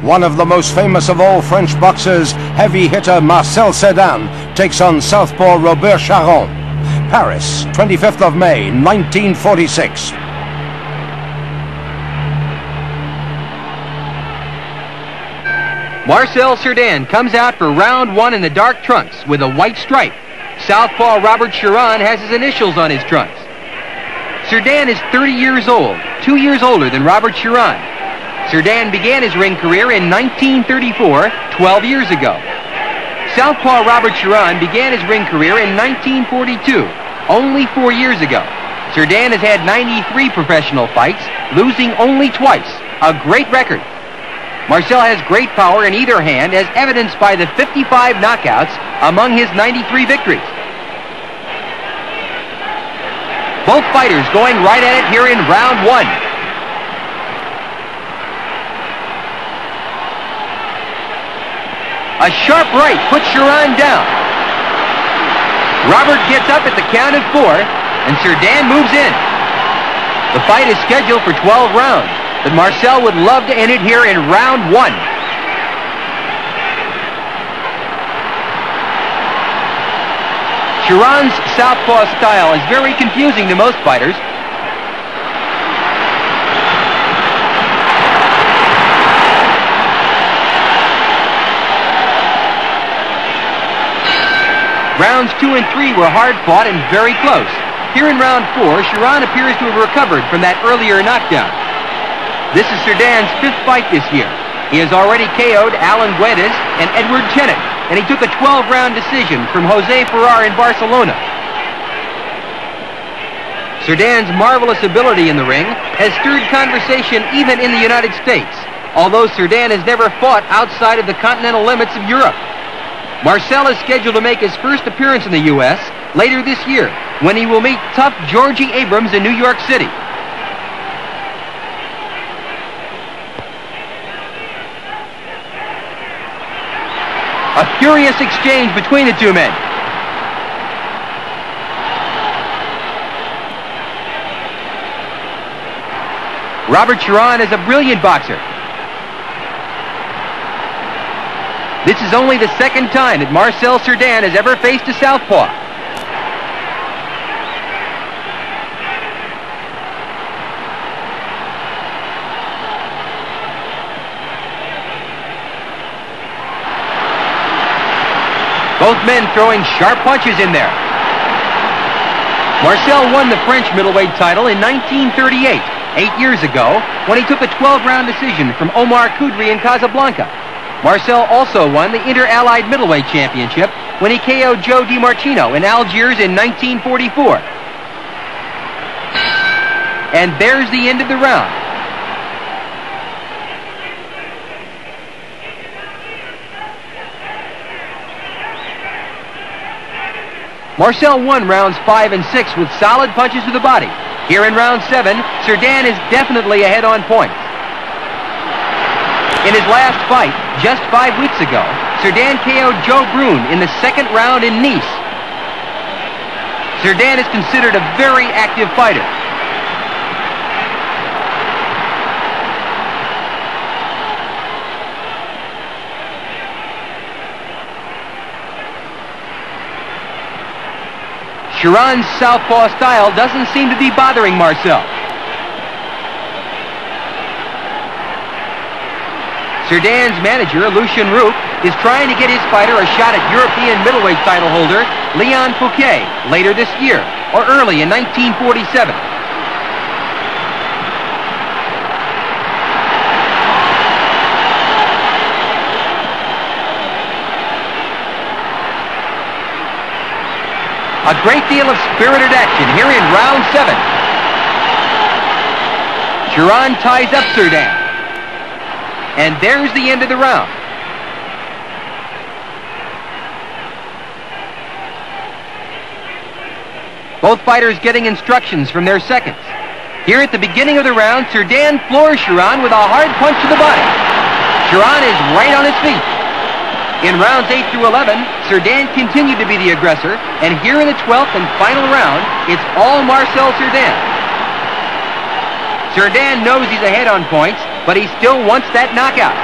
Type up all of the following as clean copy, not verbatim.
One of the most famous of all French boxers, heavy hitter Marcel Cerdan, takes on southpaw Robert Charron. Paris, 25th of May, 1946. Marcel Cerdan comes out for round one in the dark trunks with a white stripe. Southpaw Robert Charron has his initials on his trunks. Cerdan is 30 years old, 2 years older than Robert Charron. Cerdan began his ring career in 1934, 12 years ago. Southpaw Robert Charron began his ring career in 1942, only 4 years ago. Cerdan has had 93 professional fights, losing only twice, a great record. Marcel has great power in either hand, as evidenced by the 55 knockouts among his 93 victories. Both fighters going right at it here in round one. A sharp right puts Charron down. Robert gets up at the count of 4, and Cerdan moves in. The fight is scheduled for 12 rounds, but Marcel would love to end it here in round one. Charron's southpaw style is very confusing to most fighters. Rounds 2 and 3 were hard fought and very close. Here in round 4, Charron appears to have recovered from that earlier knockdown. This is Cerdan's 5th fight this year. He has already KO'd Alan Guedes and Edward Chenet, and he took a 12-round decision from Jose Ferrar in Barcelona. Cerdan's marvelous ability in the ring has stirred conversation even in the United States, although Cerdan has never fought outside of the continental limits of Europe. Marcel is scheduled to make his first appearance in the U.S. later this year, when he will meet tough Georgie Abrams in New York City. A furious exchange between the two men. Robert Charron is a brilliant boxer. This is only the second time that Marcel Cerdan has ever faced a southpaw. Both men throwing sharp punches in there. Marcel won the French middleweight title in 1938, 8 years ago, when he took a 12-round decision from Omar Koudri in Casablanca. Marcel also won the Inter-Allied Middleweight Championship when he KO'd Joe DiMartino in Algiers in 1944. And there's the end of the round. Marcel won rounds 5 and 6 with solid punches to the body. Here in round 7, Cerdan is definitely ahead on points. In his last fight, just 5 weeks ago, Cerdan KO'd Joe Brune in the second round in Nice. Cerdan is considered a very active fighter. Charron's southpaw style doesn't seem to be bothering Marcel. Cerdan's manager, Lucien Roux, is trying to get his fighter a shot at European middleweight title holder Leon Fouquet later this year, or early in 1947. A great deal of spirited action here in round 7. Charron ties up Cerdan. And there's the end of the round. Both fighters getting instructions from their seconds. Here at the beginning of the round, Cerdan floors Charron with a hard punch to the body. Charron is right on his feet. In rounds 8 through 11, Cerdan continued to be the aggressor, and here in the 12th and final round, it's all Marcel Cerdan. Cerdan knows he's ahead on points, but he still wants that knockout.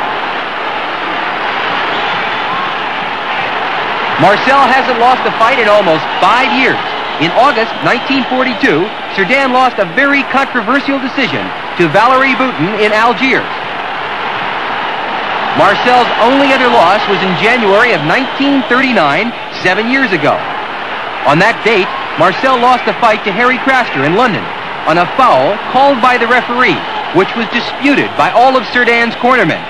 Marcel hasn't lost a fight in almost 5 years. In August 1942, Cerdan lost a very controversial decision to Valerie Boutin in Algiers. Marcel's only other loss was in January of 1939, 7 years ago. On that date, Marcel lost a fight to Harry Craster in London on a foul called by the referee, which was disputed by all of Cerdan's cornermen.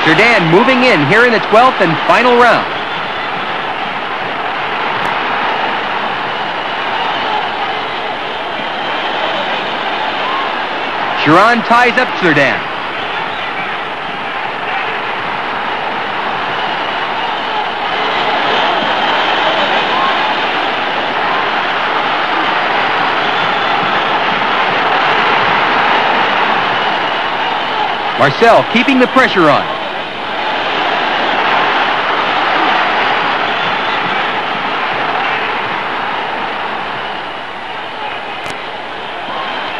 Cerdan moving in here in the 12th and final round. Chiron ties up Cerdan. Marcel keeping the pressure on.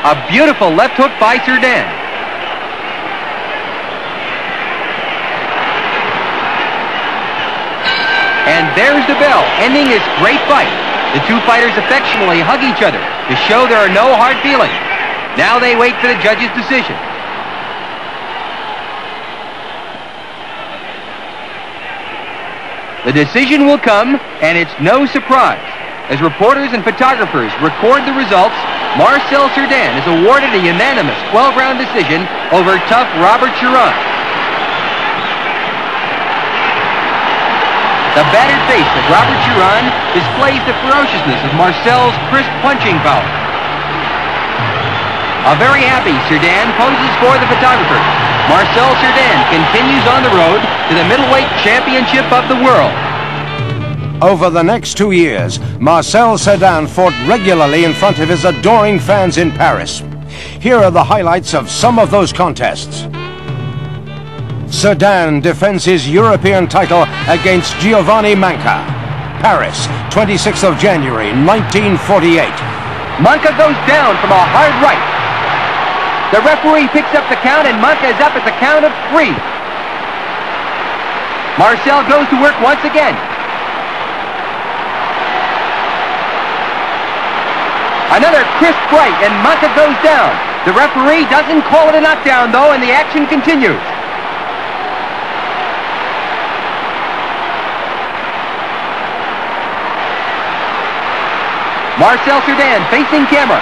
A beautiful left hook by Cerdan. And there's the bell, ending this great fight. The two fighters affectionately hug each other to show there are no hard feelings. Now they wait for the judge's decision. The decision will come, and it's no surprise. As reporters and photographers record the results, Marcel Cerdan is awarded a unanimous 12-round decision over tough Robert Chiron. The battered face of Robert Chiron displays the ferociousness of Marcel's crisp punching power. A very happy Cerdan poses for the photographers. Marcel Cerdan continues on the road to the middleweight championship of the world. Over the next 2 years, Marcel Cerdan fought regularly in front of his adoring fans in Paris. Here are the highlights of some of those contests. Cerdan defends his European title against Giovanni Manca. Paris, 26th of January, 1948. Manca goes down from a hard right. The referee picks up the count, and Manca is up at the count of 3. Marcel goes to work once again. Another crisp right, and Manca goes down. The referee doesn't call it a knockdown, though, and the action continues. Marcel Cerdan facing camera.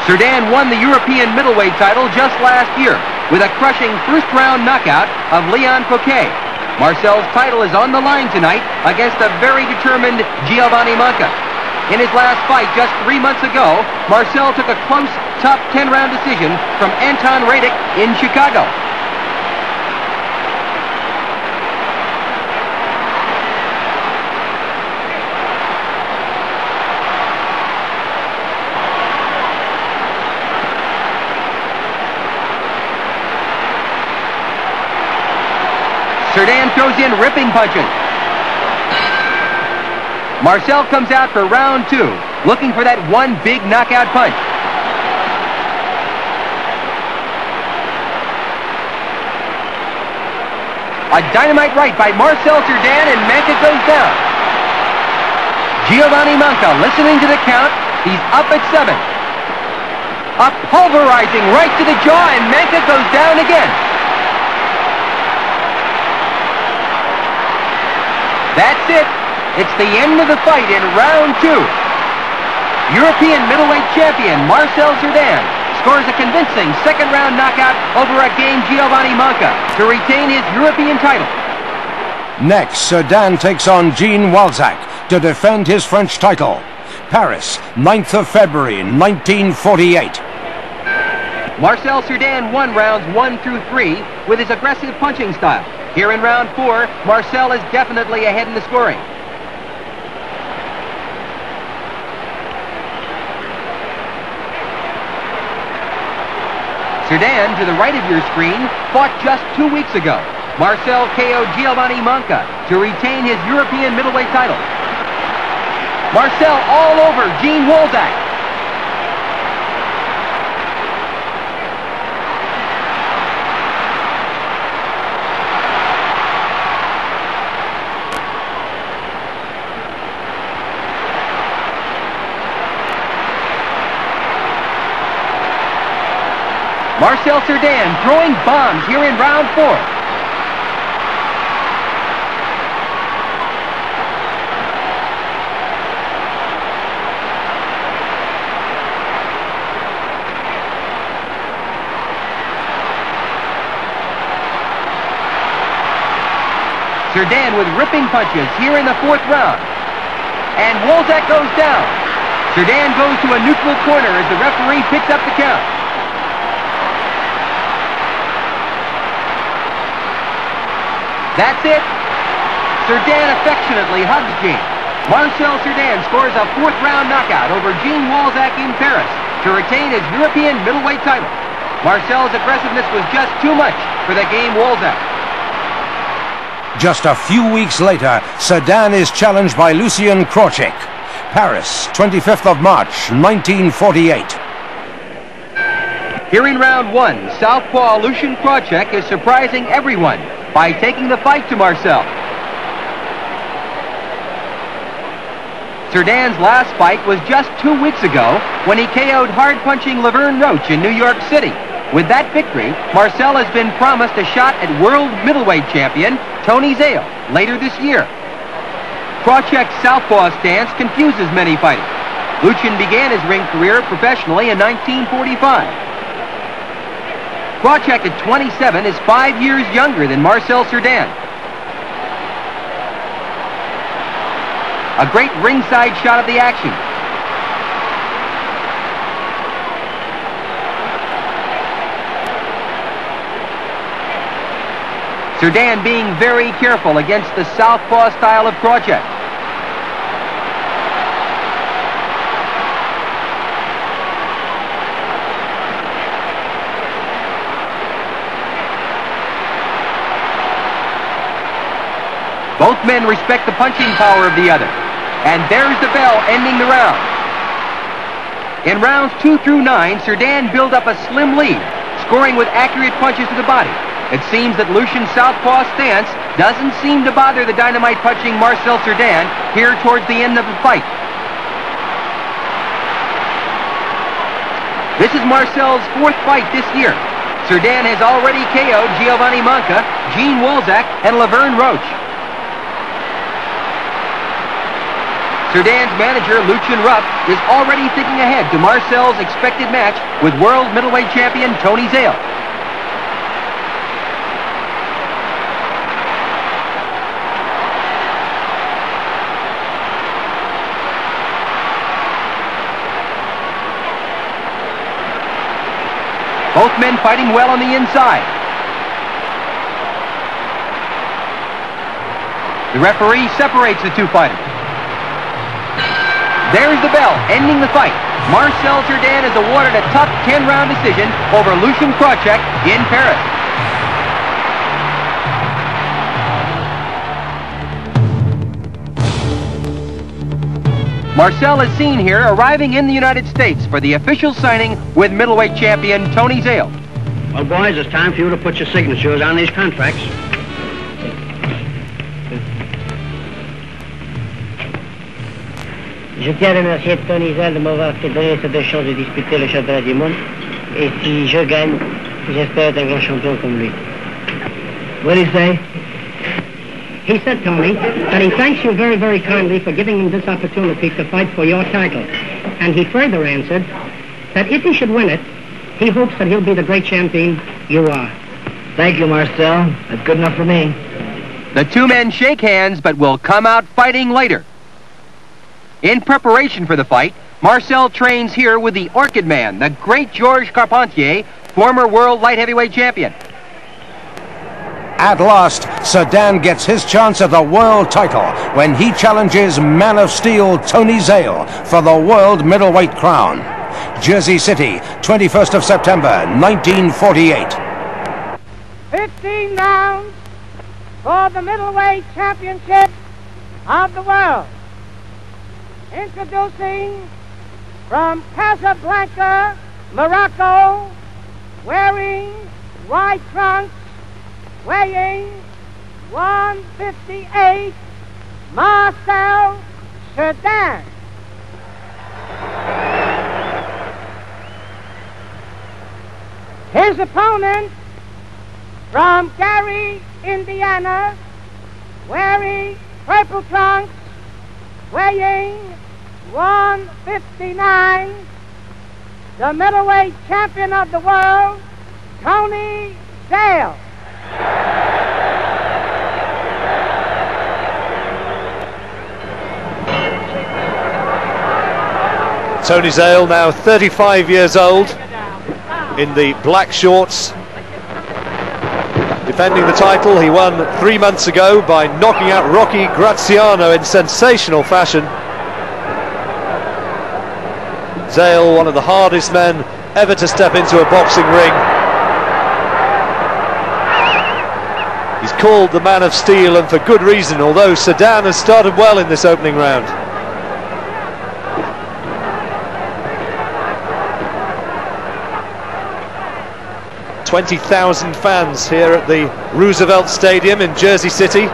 Cerdan won the European middleweight title just last year with a crushing first-round knockout of Leon Coquet. Marcel's title is on the line tonight against a very determined Giovanni Manca. In his last fight just 3 months ago, Marcel took a close, tough 10-round decision from Anton Radic in Chicago. Cerdan throws in ripping punches. Marcel comes out for round 2, looking for that one big knockout punch. A dynamite right by Marcel Cerdan, and Manca goes down. Giovanni Manca listening to the count. He's up at 7. A pulverizing right to the jaw, and Manca goes down again. That's it. It's the end of the fight in round 2. European middleweight champion Marcel Cerdan scores a convincing second-round knockout over a game Giovanni Manca to retain his European title. Next, Cerdan takes on Jean Walczak to defend his French title. Paris, 9th of February, 1948. Marcel Cerdan won rounds 1 through 3 with his aggressive punching style. Here in round 4, Marcel is definitely ahead in the scoring. Cerdan, to the right of your screen, fought just 2 weeks ago. Marcel KO'd Giovanni Manca to retain his European middleweight title. Marcel all over Gene Wolzak. Marcel Cerdan throwing bombs here in round 4. Cerdan with ripping punches here in the 4th round. And Wolzak goes down. Cerdan goes to a neutral corner as the referee picks up the count. That's it. Cerdan affectionately hugs Gene. Marcel Cerdan scores a 4th round knockout over Gene Wolzak in Paris to retain his European middleweight title. Marcel's aggressiveness was just too much for the game Wolzak. Just a few weeks later, Cerdan is challenged by Lucien Krocek. Paris, 25th of March, 1948. Here in round 1, southpaw Lucien Krocek is surprising everyone by taking the fight to Marcel. Cerdan's last fight was just 2 weeks ago when he KO'd hard-punching Laverne Roach in New York City. With that victory, Marcel has been promised a shot at world middleweight champion Tony Zale later this year. Krocek's southpaw stance confuses many fighters. Lucien began his ring career professionally in 1945. Krocek at 27 is 5 years younger than Marcel Cerdan. A great ringside shot of the action. Cerdan being very careful against the southpaw style of Krocek. Both men respect the punching power of the other. And there's the bell ending the round. In rounds 2 through 9, Cerdan built up a slim lead, scoring with accurate punches to the body. It seems that Lucien's southpaw stance doesn't seem to bother the dynamite-punching Marcel Cerdan here towards the end of the fight. This is Marcel's 4th fight this year. Cerdan has already KO'd Giovanni Manca, Gene Wolzak, and Laverne Roach. Cerdan's manager, Lucien Rupp, is already thinking ahead to Marcel's expected match with world middleweight champion Tony Zale. Both men fighting well on the inside. The referee separates the two fighters. There's the bell, ending the fight. Marcel Cerdan is awarded a tough 10-round decision over Lucien Krocek in Paris. Marcel is seen here arriving in the United States for the official signing with middleweight champion Tony Zale. Well, boys, it's time for you to put your signatures on these contracts. Je tiens à remercier Tony Zale de m'avoir fait donner cette chance de disputer le championnat du monde. Et si je gagne, j'espère être un grand champion comme lui. What did he say? He said, Tony, that he thanks you very, very kindly for giving him this opportunity to fight for your title. And he further answered that if he should win it, he hopes that he'll be the great champion you are. Thank you, Marcel. That's good enough for me. The two men shake hands, but will come out fighting later. In preparation for the fight, Marcel trains here with the Orchid Man, the great Georges Carpentier, former world light heavyweight champion. At last, Cerdan gets his chance at the world title when he challenges Man of Steel Tony Zale for the world middleweight crown. Jersey City, 21st of September, 1948. 15 rounds for the middleweight championship of the world. Introducing from Casablanca, Morocco, wearing white trunks, weighing 158, Marcel Cerdan. His opponent from Gary, Indiana, wearing purple trunks, weighing 159, the middleweight champion of the world, Tony Zale. Tony Zale, now 35 years old, in the black shorts, defending the title he won 3 months ago by knocking out Rocky Graziano in sensational fashion. Zale, one of the hardest men ever to step into a boxing ring. He's called the Man of Steel, and for good reason, although Cerdan has started well in this opening round. "20,000 fans here at the Roosevelt Stadium in Jersey City.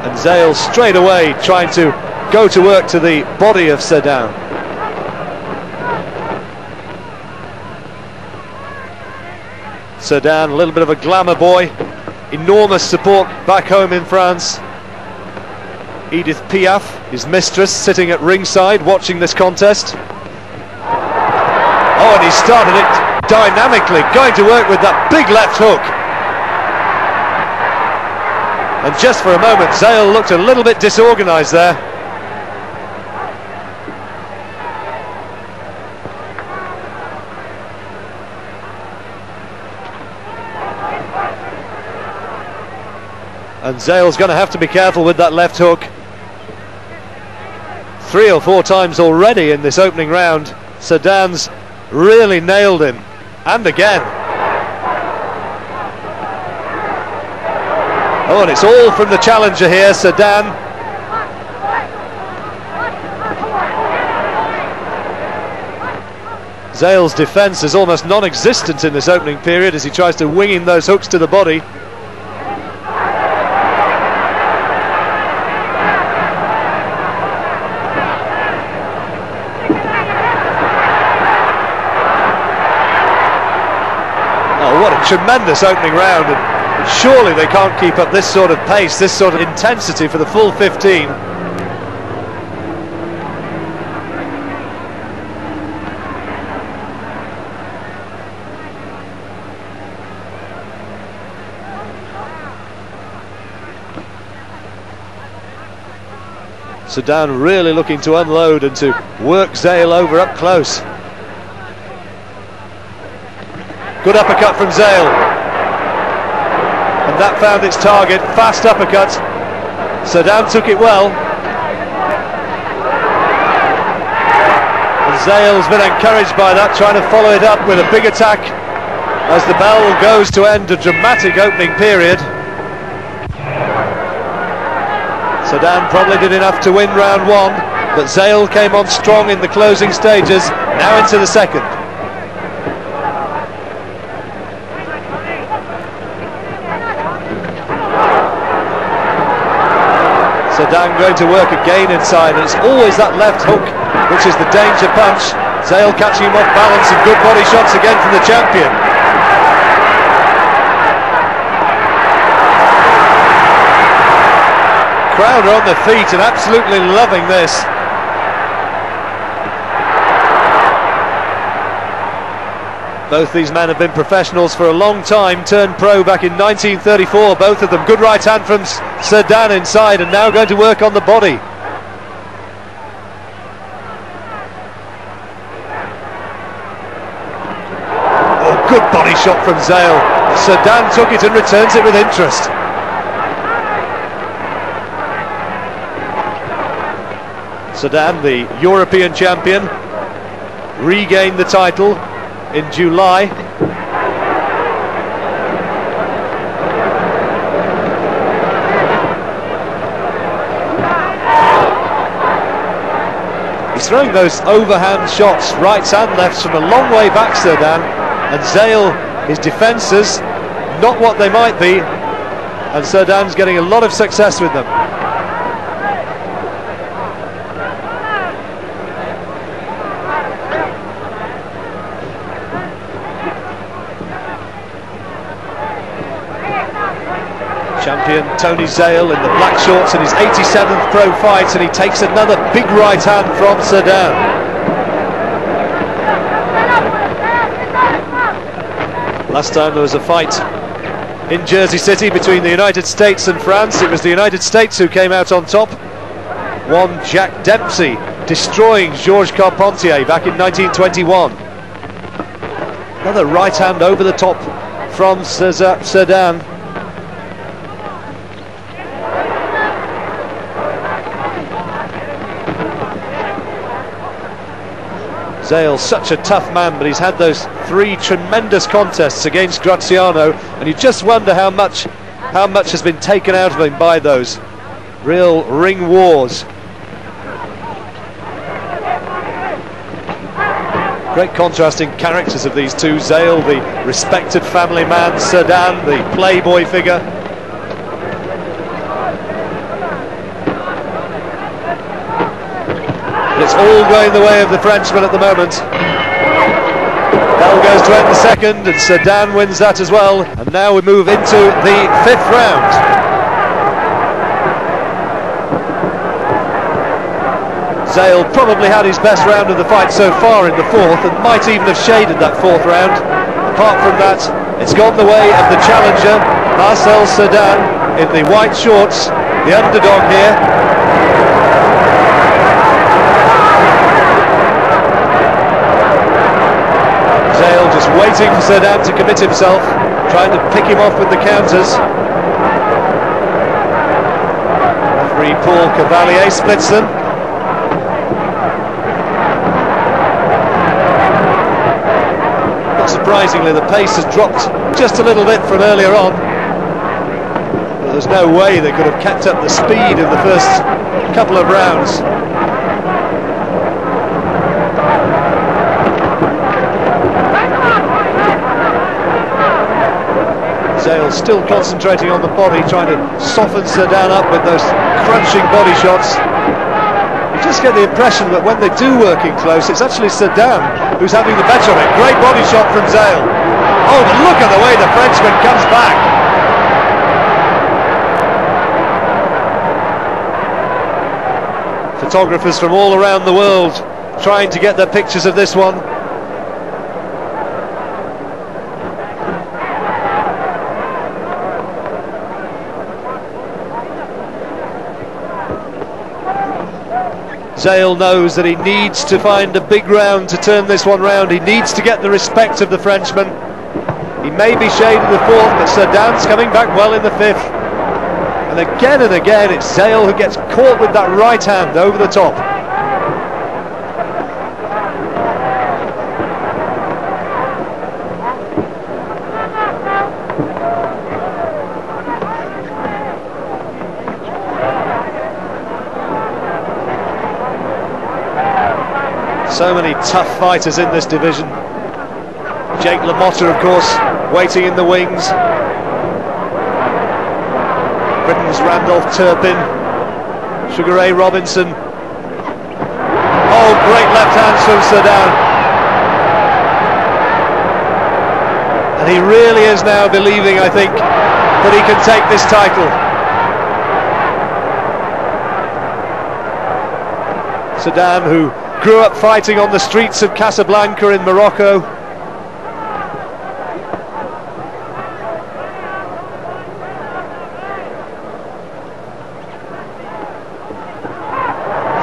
And Zale straight away trying to go to work to the body of Cerdan. Cerdan, a little bit of a glamour boy, enormous support back home in France. Edith Piaf, his mistress, sitting at ringside watching this contest. Oh, and he started it dynamically, going to work with that big left hook. And just for a moment, Zale looked a little bit disorganised there. And Zale's going to have to be careful with that left hook. 3 or 4 times already in this opening round, Cerdan's really nailed him, and again. Oh, and it's all from the challenger here, Cerdan. Zale's defence is almost non-existent in this opening period as he tries to wing in those hooks to the body. What a tremendous opening round, and surely they can't keep up this sort of pace, this sort of intensity for the full 15. Cerdan really looking to unload and to work Zale over up close. Good uppercut from Zale, and that found its target. Fast uppercut. Cerdan took it well, and Zale's been encouraged by that, trying to follow it up with a big attack as the bell goes to end a dramatic opening period. Cerdan probably did enough to win round 1, but Zale came on strong in the closing stages, now into the second. Cerdan going to work again inside, and it's always that left hook which is the danger punch. Zale catching him off balance, and good body shots again from the champion. Crowd are on their feet and absolutely loving this. Both these men have been professionals for a long time, turned pro back in 1934, both of them. Good right hand from Cerdan inside, and now going to work on the body. Oh, good body shot from Zale. Cerdan took it and returns it with interest. Sedan, the European champion, regained the title in July. He's throwing those overhand shots, rights and lefts, from a long way back, Sedan, and Zale, his defences, not what they might be, and Sedan's getting a lot of success with them. Champion Tony Zale in the black shorts in his 87th pro fight, and he takes another big right hand from Sedan. Last time there was a fight in Jersey City between the United States and France, it was the United States who came out on top. One Jack Dempsey destroying Georges Carpentier back in 1921. Another right hand over the top from Sedan. Zale, such a tough man, but he's had those 3 tremendous contests against Graziano, and you just wonder how much has been taken out of him by those real ring wars. Great contrasting characters of these two. Zale, the respected family man, Sedan, the playboy figure. It's all going the way of the Frenchman at the moment. Bell goes to end the second, and Sedan wins that as well. And now we move into the 5th round. Zale probably had his best round of the fight so far in the 4th, and might even have shaded that 4th round. Apart from that, it's gone the way of the challenger, Marcel Sedan, in the white shorts, the underdog here. Zale just waiting for Sedan to commit himself, trying to pick him off with the counters. Referee Paul Cavalier splits them. Not surprisingly, the pace has dropped just a little bit from earlier on. But there's no way they could have kept up the speed of the first couple of rounds. Zale still concentrating on the body, trying to soften Sedan up with those crunching body shots. You just get the impression that when they do work in close, it's actually Sedan who's having the better of it. Great body shot from Zale. Oh, but look at the way the Frenchman comes back. Photographers from all around the world trying to get their pictures of this one. Zale knows that he needs to find a big round to turn this one round. He needs to get the respect of the Frenchman. He may be shaded the 4th, but Sedan's coming back well in the 5th. And again, it's Zale who gets caught with that right hand over the top. So many tough fighters in this division. Jake LaMotta, of course, waiting in the wings. Britain's Randolph Turpin, Sugar Ray Robinson. Oh, great left hands from Sedan. And he really is now believing, I think, that he can take this title. Sedan, who grew up fighting on the streets of Casablanca in Morocco.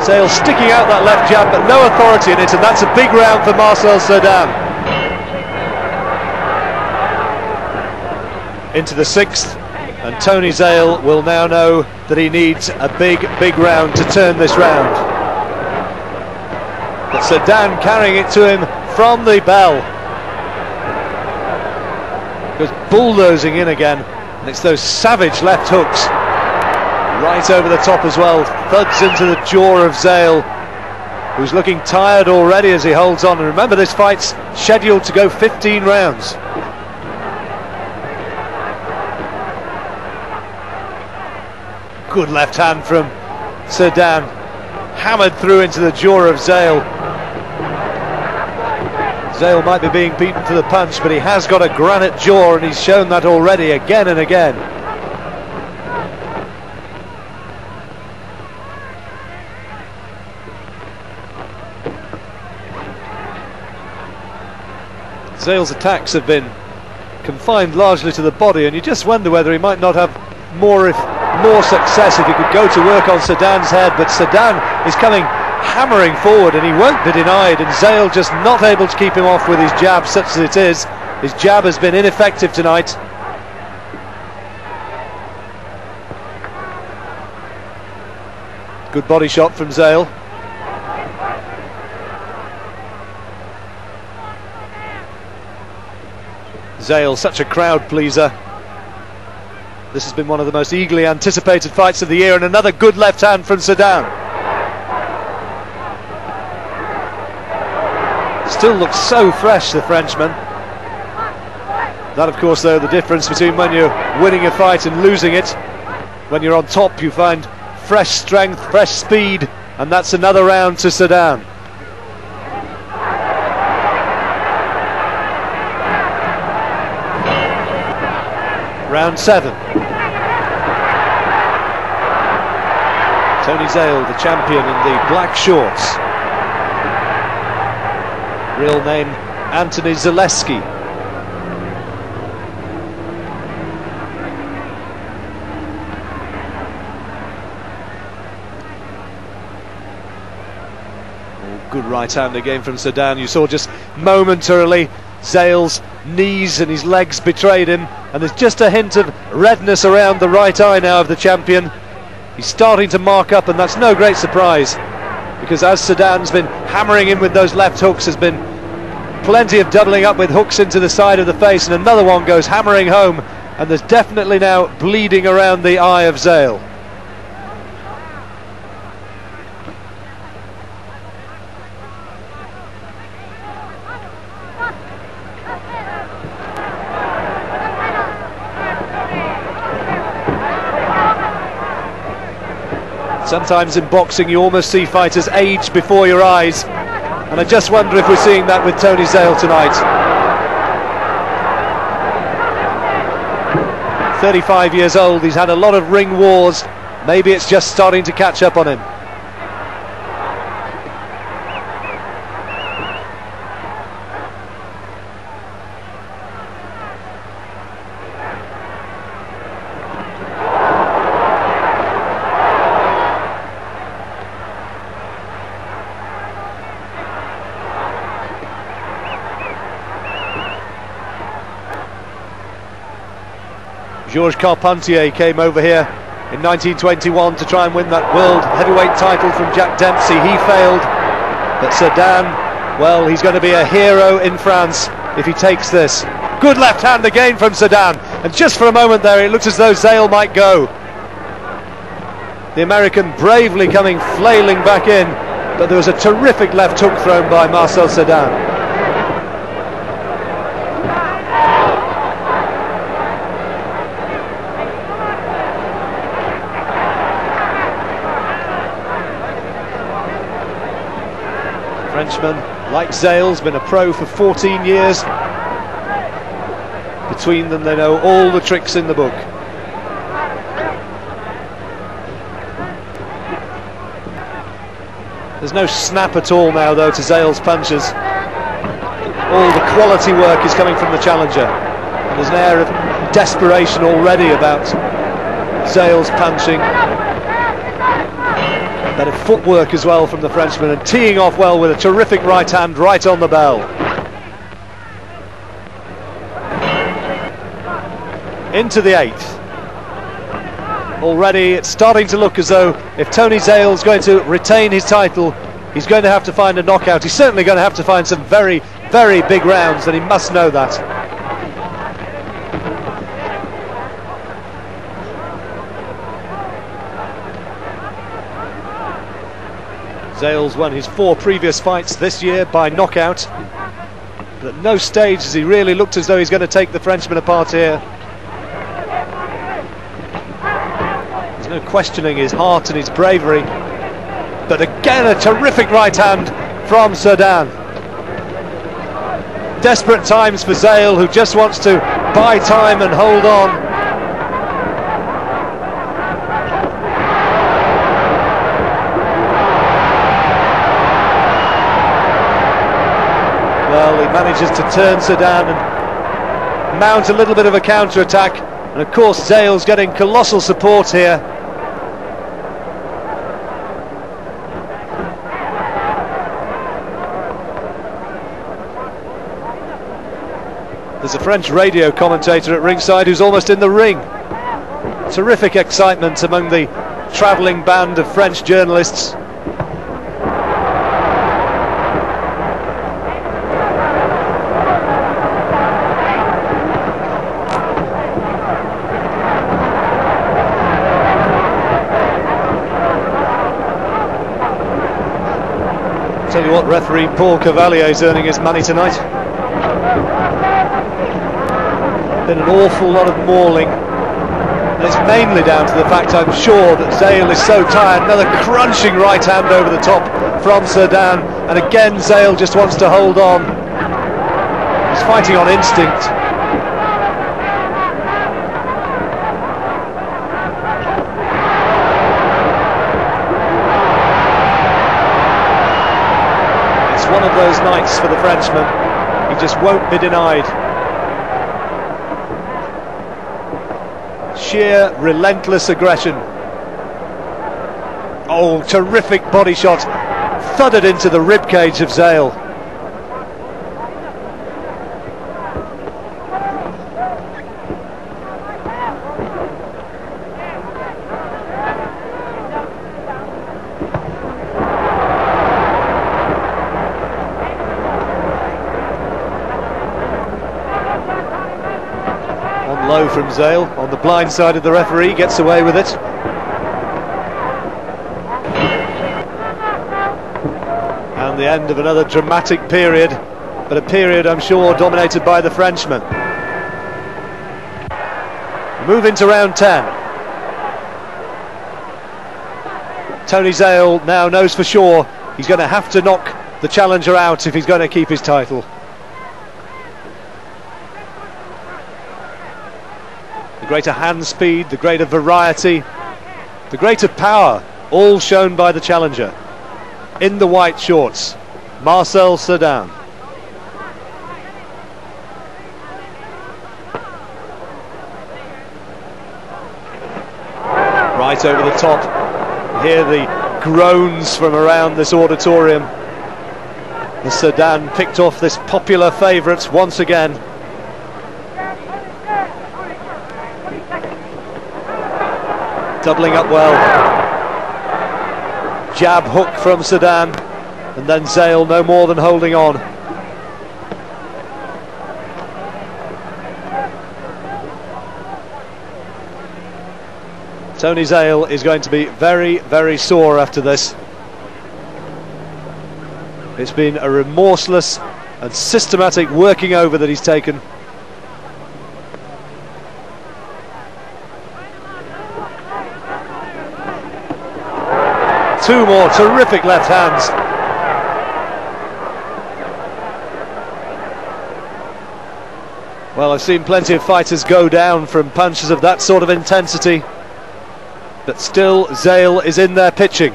Zale sticking out that left jab, but no authority in it, and that's a big round for Marcel Sedan. Into the 6th, and Tony Zale will now know that he needs a big round to turn this round. But Sedan carrying it to him from the bell. Goes bulldozing in again, and it's those savage left hooks right over the top as well. Thuds into the jaw of Zale, who's looking tired already as he holds on. And remember, this fight's scheduled to go 15 rounds. Good left hand from Sedan, hammered through into the jaw of Zale. Zale might be being beaten to the punch, but he has got a granite jaw, and he's shown that already again and again. Zale's attacks have been confined largely to the body, and you just wonder whether he might not have more success if he could go to work on Sedan's head. But Sedan is coming hammering forward, and he won't be denied, and Zale just not able to keep him off with his jab, such as it is. His jab has been ineffective tonight. Good body shot from Zale. Zale, such a crowd pleaser. This has been one of the most eagerly anticipated fights of the year, and another good left hand from Sedan. Still looks so fresh, the Frenchman. That, of course, though, the difference between when you're winning a fight and losing it. When you're on top, you find fresh strength, fresh speed, and that's another round to Sedan. Round 7. Tony Zale, the champion in the black shorts. Real name Anthony Zaleski. Good right hand again from Sedan. You saw just momentarily Zale's knees and his legs betrayed him, and there's just a hint of redness around the right eye now of the champion. He's starting to mark up, and that's no great surprise, because as Sedan's been hammering in with those left hooks, there's been plenty of doubling up with hooks into the side of the face, and another one goes hammering home, and there's definitely now bleeding around the eye of Zale. Sometimes in boxing you almost see fighters age before your eyes, and I just wonder if we're seeing that with Tony Zale tonight. 35 years old, he's had a lot of ring wars. Maybe it's just starting to catch up on him. Georges Carpentier came over here in 1921 to try and win that world heavyweight title from Jack Dempsey. He failed, but Sedan, well, he's going to be a hero in France if he takes this. Good left hand again from Sedan, and just for a moment there it looked as though Zale might go. The American bravely coming flailing back in, but there was a terrific left hook thrown by Marcel Sedan. Frenchman, like Zale's, been a pro for 14 years. Between them they know all the tricks in the book. There's no snap at all now though to Zale's punches. All the quality work is coming from the challenger, and there's an air of desperation already about Zale's punching. Better footwork as well from the Frenchman, and teeing off well with a terrific right hand right on the bell. Into the 8th. Already it's starting to look as though if Tony Zale's going to retain his title, he's going to have to find a knockout. He's certainly going to have to find some very, very big rounds, and he must know that. Zales won his 4 previous fights this year by knockout, but at no stage has he really looked as though he's going to take the Frenchman apart here. There's no questioning his heart and his bravery, but again a terrific right hand from Sedan. Desperate times for Zale, who just wants to buy time and hold on. Well, he manages to turn Sedan and mount a little bit of a counter-attack, and of course Zale's getting colossal support here. There's a French radio commentator at ringside who's almost in the ring. Terrific excitement among the travelling band of French journalists. Tell you what, referee Paul Cavalier is earning his money tonight. Been an awful lot of mauling, and it's mainly down to the fact, I'm sure, that Zale is so tired. Another crunching right hand over the top from Sedan, and again Zale just wants to hold on. He's fighting on instinct. One of those nights for the Frenchman. He just won't be denied. Sheer relentless aggression. Oh, terrific body shot, thudded into the ribcage of Zale. Low from Zale, on the blind side of the referee, gets away with it. And the end of another dramatic period, but a period I'm sure dominated by the Frenchman. Move into round 10. Tony Zale now knows for sure he's going to have to knock the challenger out if he's going to keep his title. Greater hand speed, the greater variety, the greater power, all shown by the challenger. In the white shorts, Marcel Sedan. Right over the top. Hear the groans from around this auditorium. The Sedan picked off this popular favourite once again. Doubling up well. Jab hook from Sedan, and then Zale no more than holding on. Tony Zale is going to be very, very sore after this. It's been a remorseless and systematic working over that he's taken. Two more terrific left hands. Well, I've seen plenty of fighters go down from punches of that sort of intensity, but still Zale is in there pitching.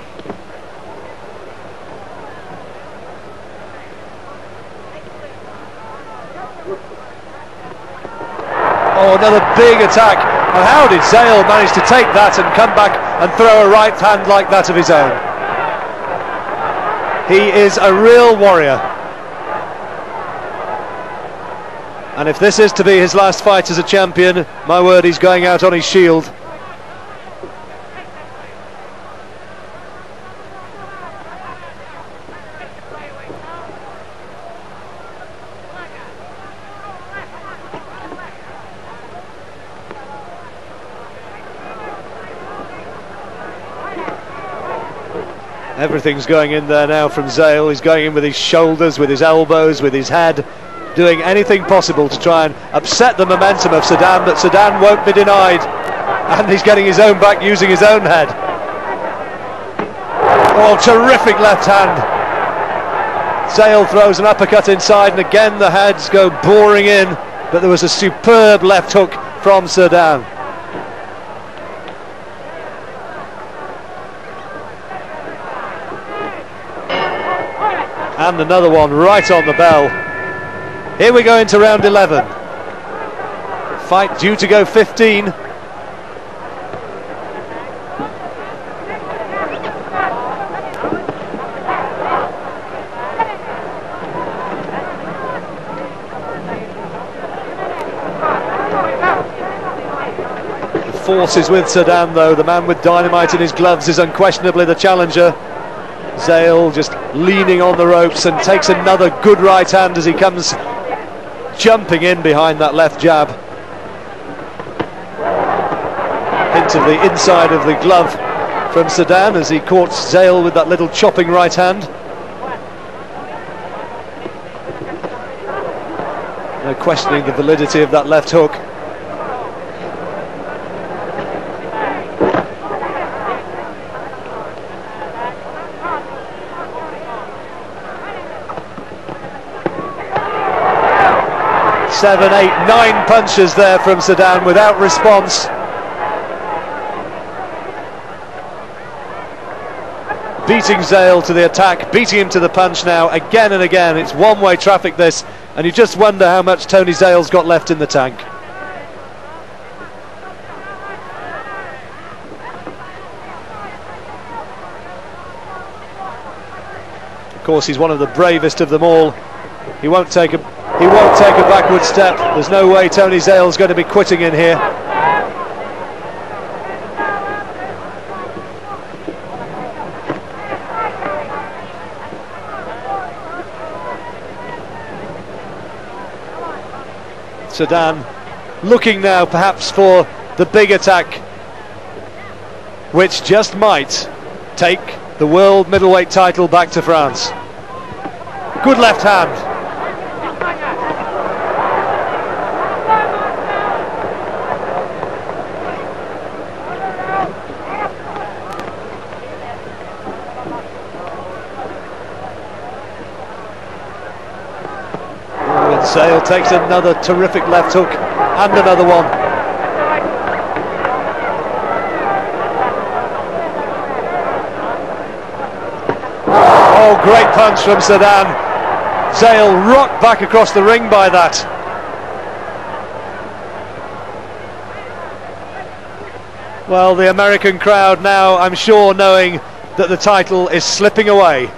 Oh, another big attack. And how did Zale manage to take that and come back and throw a right hand like that of his own? He is a real warrior. And if this is to be his last fight as a champion, my word, he's going out on his shield. Everything's going in there now from Zale. He's going in with his shoulders, with his elbows, with his head, doing anything possible to try and upset the momentum of Sedan, but Sedan won't be denied, and he's getting his own back using his own head. Oh, terrific left hand. Zale throws an uppercut inside, and again the heads go boring in, but there was a superb left hook from Sedan. And another one right on the bell. Here we go into round 11. Fight due to go 15. The force is with Sedan though. The man with dynamite in his gloves is unquestionably the challenger. Zale just leaning on the ropes and takes another good right hand as he comes jumping in behind that left jab. Hint of the inside of the glove from Sedan as he caught Zale with that little chopping right hand. No questioning the validity of that left hook. Seven, 8, 9 punches there from Sedan without response. Beating Zale to the attack, beating him to the punch now again and again. It's one-way traffic this, and you just wonder how much Tony Zale's got left in the tank. Of course, he's one of the bravest of them all. He won't take a backward step. There's no way Tony Zale's going to be quitting in here. Sedan looking now perhaps for the big attack, which just might take the world middleweight title back to France. Good left hand. Zale takes another terrific left hook and another one. Oh, great punch from Sedan. Zale rocked back across the ring by that. Well, the American crowd now, I'm sure, knowing that the title is slipping away.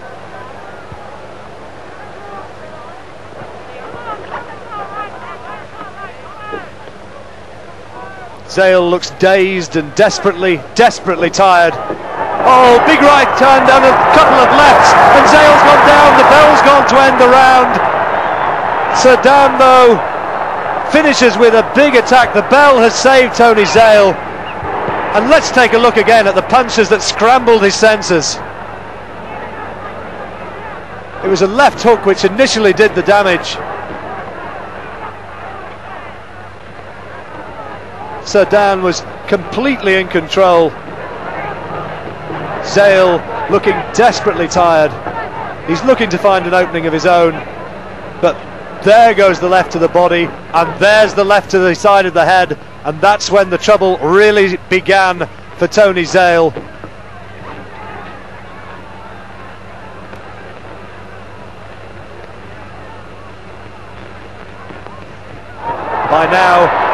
Zale looks dazed and desperately tired. Oh, big right hand and a couple of lefts, and Zale's gone down. The bell's gone to end the round. Sedan, though, finishes with a big attack. The bell has saved Tony Zale. And let's take a look again at the punches that scrambled his senses. It was a left hook which initially did the damage. Sedan was completely in control. Zale looking desperately tired. He's looking to find an opening of his own, but there goes the left to the body, and there's the left to the side of the head, and that's when the trouble really began for Tony Zale. By now,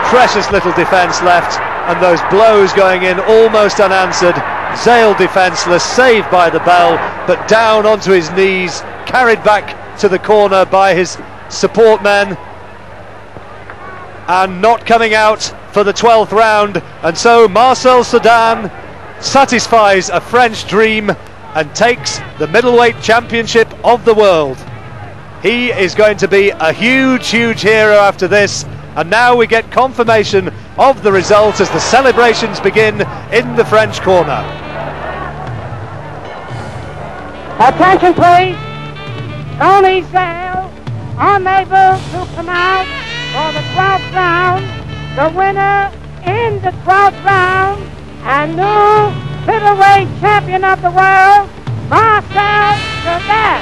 precious little defence left, and those blows going in almost unanswered. Zale defenceless, saved by the bell, but down onto his knees, carried back to the corner by his support men, and not coming out for the 12th round. And so Marcel Sedan satisfies a French dream and takes the middleweight championship of the world. He is going to be a huge hero after this. And now we get confirmation of the result as the celebrations begin in the French corner. Attention, please. Tony Zale, unable to come out for the 12th round. The winner in the 12th round and new middleweight champion of the world, Marcel Cerdan.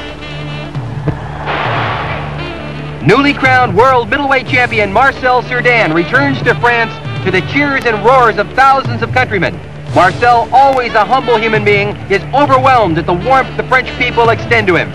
Newly crowned world middleweight champion Marcel Cerdan returns to France to the cheers and roars of thousands of countrymen. Marcel, always a humble human being, is overwhelmed at the warmth the French people extend to him.